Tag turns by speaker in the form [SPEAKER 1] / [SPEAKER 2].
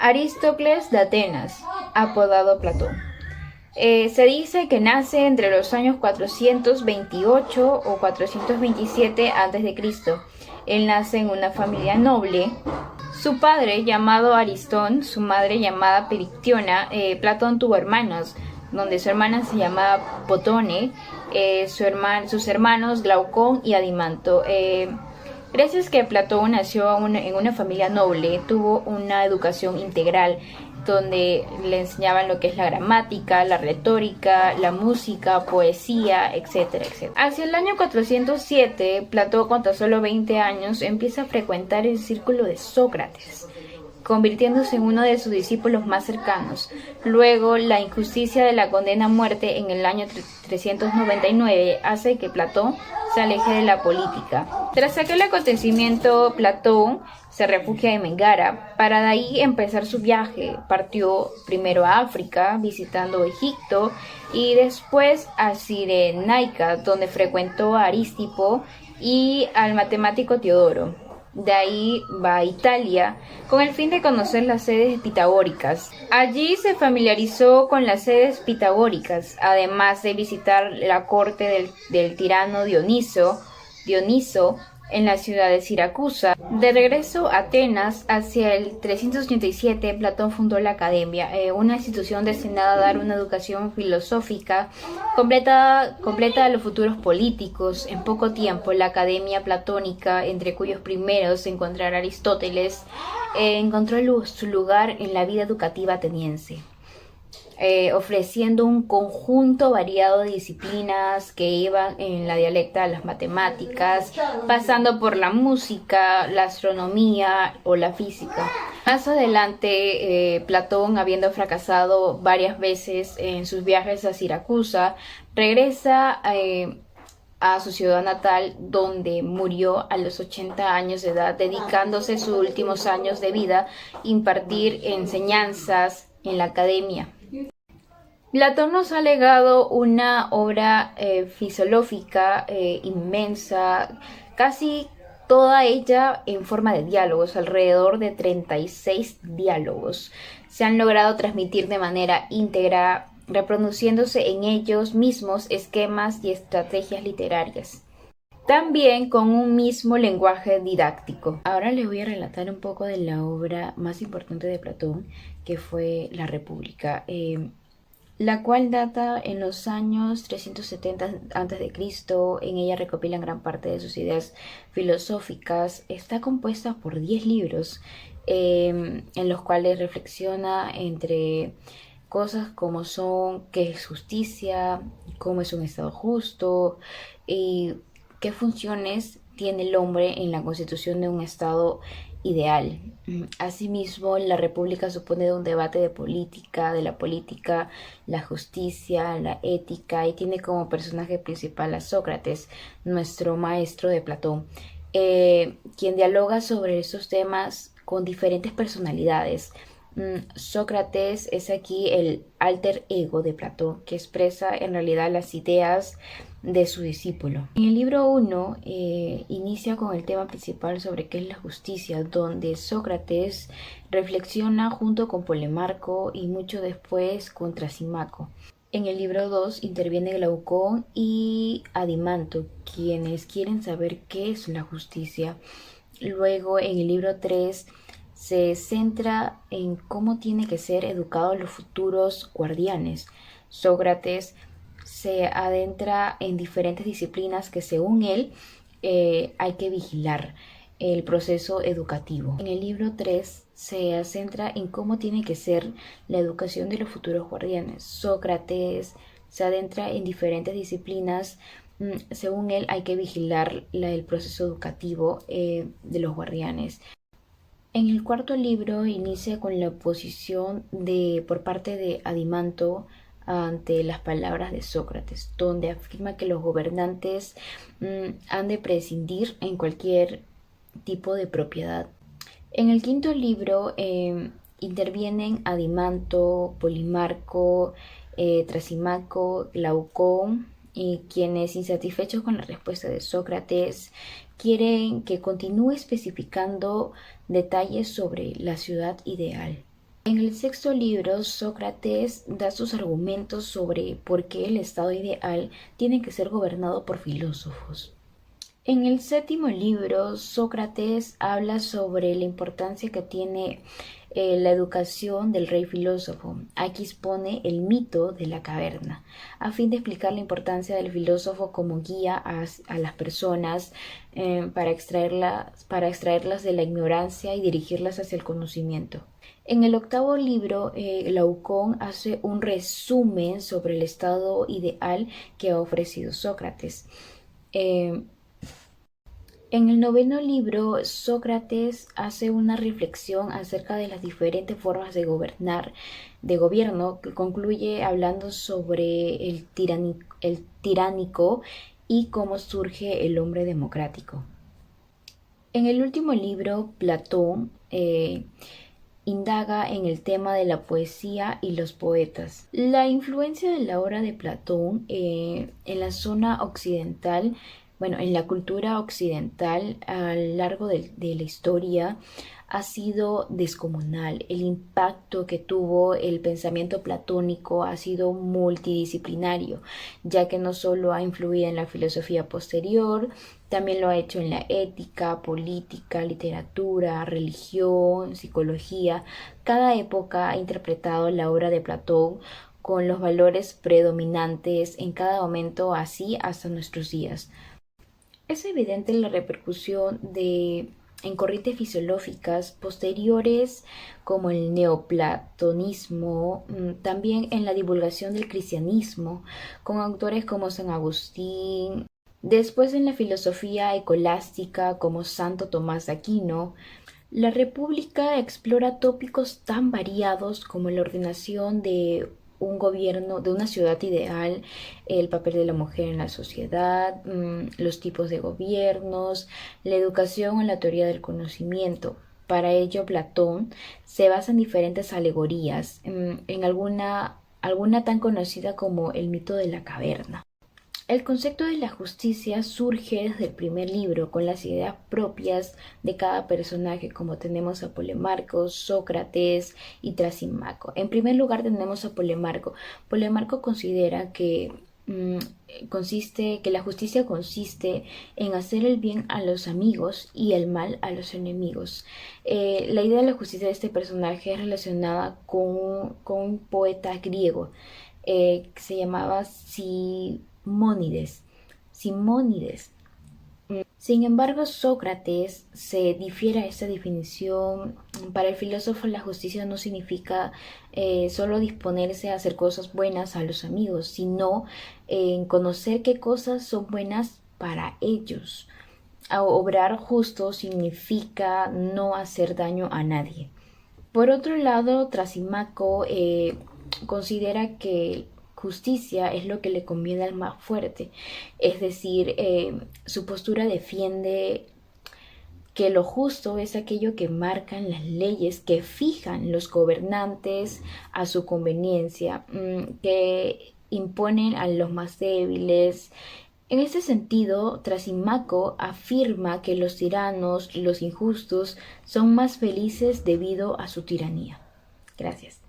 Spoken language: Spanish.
[SPEAKER 1] Aristócles de Atenas, apodado Platón. Se dice que nace entre los años 428 o 427 a.C. Él nace en una familia noble. Su padre, llamado Aristón, su madre llamada Perictiona. Platón tuvo hermanos, donde su hermana se llamaba Potone, sus hermanos Glaucón y Adimanto. Gracias que Platón nació en una familia noble, tuvo una educación integral donde le enseñaban lo que es la gramática, la retórica, la música, poesía, etcétera, etcétera. Hacia el año 407, Platón, con tan solo 20 años, empieza a frecuentar el círculo de Sócrates, convirtiéndose en uno de sus discípulos más cercanos. Luego, la injusticia de la condena a muerte en el año 399 hace que Platón se aleje de la política. Tras aquel acontecimiento, Platón se refugia en Megara para de ahí empezar su viaje. Partió primero a África, visitando Egipto, y después a Cirenaica, donde frecuentó a Aristipo y al matemático Teodoro. De ahí va a Italia con el fin de conocer las sedes pitagóricas. Allí se familiarizó con las sedes pitagóricas, además de visitar la corte del tirano Dioniso en la ciudad de Siracusa. De regreso a Atenas, hacia el 387, Platón fundó la Academia, una institución destinada a dar una educación filosófica completa a los futuros políticos. En poco tiempo, la Academia Platónica, entre cuyos primeros se encontrará Aristóteles, encontró su lugar en la vida educativa ateniense. Ofreciendo un conjunto variado de disciplinas que iban en la dialecta de las matemáticas, pasando por la música, la astronomía o la física. Más adelante, Platón, habiendo fracasado varias veces en sus viajes a Siracusa, regresa a su ciudad natal, donde murió a los 80 años de edad, dedicándose sus últimos años de vida a impartir enseñanzas en la academia. Platón nos ha legado una obra filosófica inmensa, casi toda ella en forma de diálogos, alrededor de 36 diálogos. Se han logrado transmitir de manera íntegra, reproduciéndose en ellos mismos esquemas y estrategias literarias, también con un mismo lenguaje didáctico. Ahora les voy a relatar un poco de la obra más importante de Platón, que fue La República, la cual data en los años 370 a.C. En ella recopilan gran parte de sus ideas filosóficas. Está compuesta por 10 libros en los cuales reflexiona entre cosas como son qué es justicia, cómo es un estado justo y qué funciones tiene el hombre en la constitución de un estado ideal. Asimismo, la República supone un debate de la política, la justicia, la ética, y tiene como personaje principal a Sócrates, nuestro maestro de Platón, quien dialoga sobre esos temas con diferentes personalidades. Sócrates es aquí el alter ego de Platón, que expresa en realidad las ideas de su discípulo. En el libro 1 inicia con el tema principal sobre qué es la justicia, donde Sócrates reflexiona junto con Polemarco y mucho después con Trasimaco. En el libro 2 interviene Glaucón y Adimanto, quienes quieren saber qué es la justicia. Luego, en el libro 3 se centra en cómo tienen que ser educados los futuros guardianes. Sócrates se adentra en diferentes disciplinas que, según él, hay que vigilar el proceso educativo. En el libro 3 se centra en cómo tiene que ser la educación de los futuros guardianes. Sócrates se adentra en diferentes disciplinas. Según él, hay que vigilar el proceso educativo de los guardianes. En el cuarto libro inicia con la oposición por parte de Adimanto ante las palabras de Sócrates, donde afirma que los gobernantes han de prescindir en cualquier tipo de propiedad. En el quinto libro intervienen Adimanto, Polimarco, Trasimaco, Glaucón, y quienes, insatisfechos con la respuesta de Sócrates, quieren que continúe especificando detalles sobre la ciudad ideal. En el sexto libro, Sócrates da sus argumentos sobre por qué el estado ideal tiene que ser gobernado por filósofos. En el séptimo libro, Sócrates habla sobre la importancia que tiene la educación del rey filósofo. Aquí expone el mito de la caverna, a fin de explicar la importancia del filósofo como guía a las personas para extraerlas de la ignorancia y dirigirlas hacia el conocimiento. En el octavo libro, Glaucón hace un resumen sobre el estado ideal que ha ofrecido Sócrates. En el noveno libro, Sócrates hace una reflexión acerca de las diferentes formas de gobierno, que concluye hablando sobre el tiránico y cómo surge el hombre democrático. En el último libro, Platón indaga en el tema de la poesía y los poetas. La influencia de la obra de Platón en la zona occidental, en la cultura occidental a lo largo de la historia ha sido descomunal. El impacto que tuvo el pensamiento platónico ha sido multidisciplinario, ya que no solo ha influido en la filosofía posterior, también lo ha hecho en la ética, política, literatura, religión, psicología. Cada época ha interpretado la obra de Platón con los valores predominantes en cada momento, así hasta nuestros días. Es evidente la repercusión en corrientes filosóficas posteriores como el neoplatonismo, también en la divulgación del cristianismo, con autores como San Agustín, después en la filosofía escolástica como Santo Tomás de Aquino. La República explora tópicos tan variados como la ordenación de un gobierno, de una ciudad ideal, el papel de la mujer en la sociedad, los tipos de gobiernos, la educación en la teoría del conocimiento. Para ello, Platón se basa en diferentes alegorías, en alguna tan conocida como el mito de la caverna. El concepto de la justicia surge desde el primer libro, con las ideas propias de cada personaje, como tenemos a Polemarco, Sócrates y Trasimaco. En primer lugar tenemos a Polemarco. Polemarco considera que la justicia consiste en hacer el bien a los amigos y el mal a los enemigos. La idea de la justicia de este personaje es relacionada con un poeta griego que se llamaba Simónides. Sin embargo, Sócrates se difiere a esta definición. Para el filósofo, la justicia no significa solo disponerse a hacer cosas buenas a los amigos, sino en conocer qué cosas son buenas para ellos. Obrar justo significa no hacer daño a nadie. Por otro lado, Trasimaco considera que justicia es lo que le conviene al más fuerte, es decir, su postura defiende que lo justo es aquello que marcan las leyes que fijan los gobernantes a su conveniencia, que imponen a los más débiles. En este sentido, Trasimaco afirma que los tiranos, los injustos, son más felices debido a su tiranía. Gracias.